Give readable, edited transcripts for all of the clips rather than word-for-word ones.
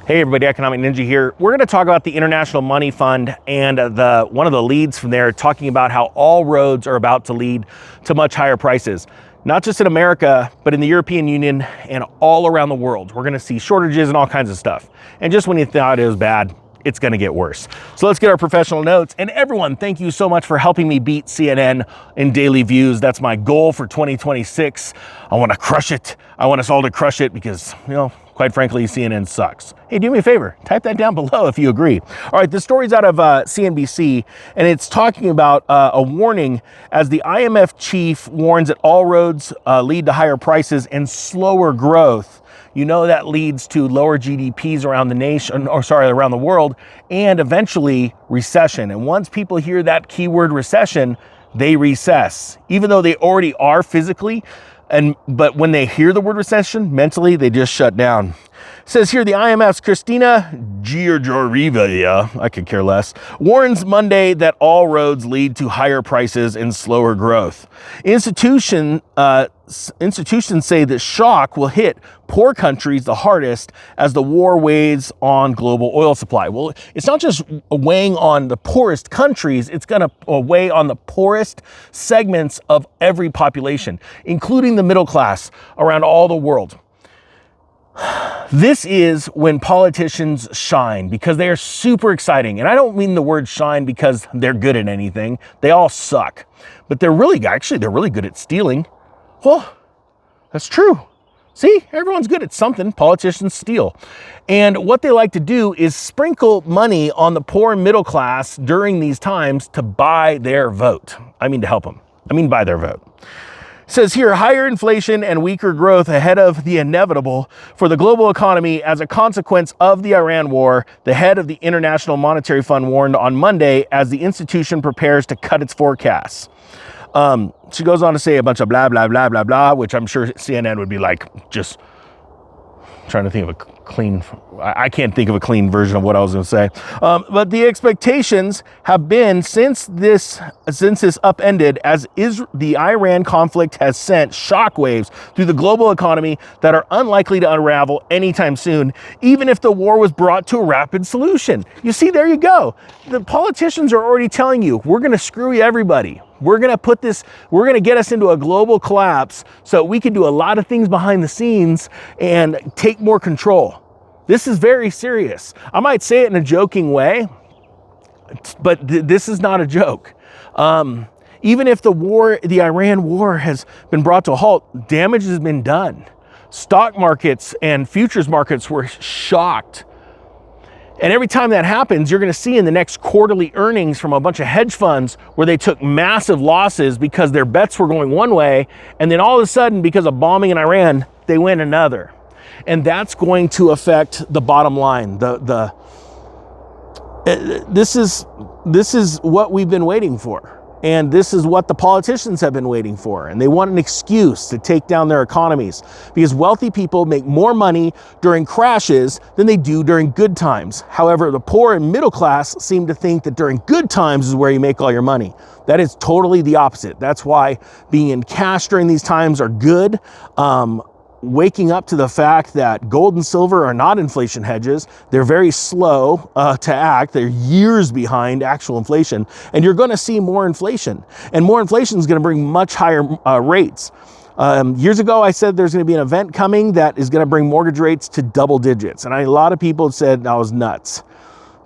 Hey everybody, Economic Ninja here. We're going to talk about the International Money Fund and one of the leads from there talking about how all roads are about to lead to much higher prices. Not just in America, but in the European Union and all around the world. We're going to see shortages and all kinds of stuff. And just when you thought it was bad, it's going to get worse. So let's get our professional notes. And everyone, thank you so much for helping me beat CNN in daily views. That's my goal for 2026. I want to crush it. I want us all to crush it because, quite frankly, CNN sucks. Hey, do me a favor, type that down below if you agree. All right, this story's out of CNBC, and it's talking about a warning as the IMF chief warns that all roads lead to higher prices and slower growth. You know that leads to lower GDPs around the nation, around the world, and eventually recession. And once people hear that keyword recession, they recess, even though they already are physically. But when they hear the word recession, mentally, they just shut down. It says here, the IMF's Christina Georgieva, I could care less, warns Monday that all roads lead to higher prices and slower growth. Institutions say the shock will hit poor countries the hardest as the war weighs on global oil supply. Well, it's not just weighing on the poorest countries, it's going to weigh on the poorest segments of every population, including the middle class around all the world. This is when politicians shine because they are super exciting. And I don't mean the word shine because they're good at anything. They all suck. But they're really good at stealing. Well, that's true. See, everyone's good at something. Politicians steal. And what they like to do is sprinkle money on the poor and middle class during these times to buy their vote. I mean to help them. I mean buy their vote. It says here, higher inflation and weaker growth ahead of the inevitable for the global economy as a consequence of the Iran war, the head of the International Monetary Fund warned on Monday as the institution prepares to cut its forecasts. She goes on to say a bunch of blah, blah, blah, blah, blah, which I'm sure CNN would be like, just trying to think of a clean, I can't think of a clean version of what I was going to say. But the expectations have been since this upended as the Iran conflict has sent shockwaves through the global economy that are unlikely to unravel anytime soon, even if the war was brought to a rapid solution. You see, there you go. The politicians are already telling you, we're going to screw you everybody. We're going to get us into a global collapse so we can do a lot of things behind the scenes and take more control. This is very serious. I might say it in a joking way, but this is not a joke. Even if the Iran war has been brought to a halt, damage has been done. Stock markets and futures markets were shocked. And every time that happens, you're going to see in the next quarterly earnings from a bunch of hedge funds where they took massive losses because their bets were going one way, and then all of a sudden, because of bombing in Iran, they went another. And that's going to affect the bottom line. This is what we've been waiting for. And this is what the politicians have been waiting for. And they want an excuse to take down their economies because wealthy people make more money during crashes than they do during good times. However, the poor and middle class seem to think that during good times is where you make all your money. That is totally the opposite. That's why being in cash during these times are good. Waking up to the fact that gold and silver are not inflation hedges. They're very slow to act. They're years behind actual inflation. And you're going to see more inflation. And more inflation is going to bring much higher rates. Years ago, I said there's going to be an event coming that is going to bring mortgage rates to double digits. And a lot of people said I was nuts.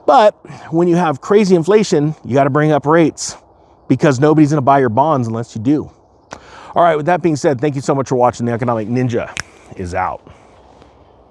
But when you have crazy inflation, you got to bring up rates because nobody's going to buy your bonds unless you do. All right, with that being said, thank you so much for watching. The Economic Ninja is out.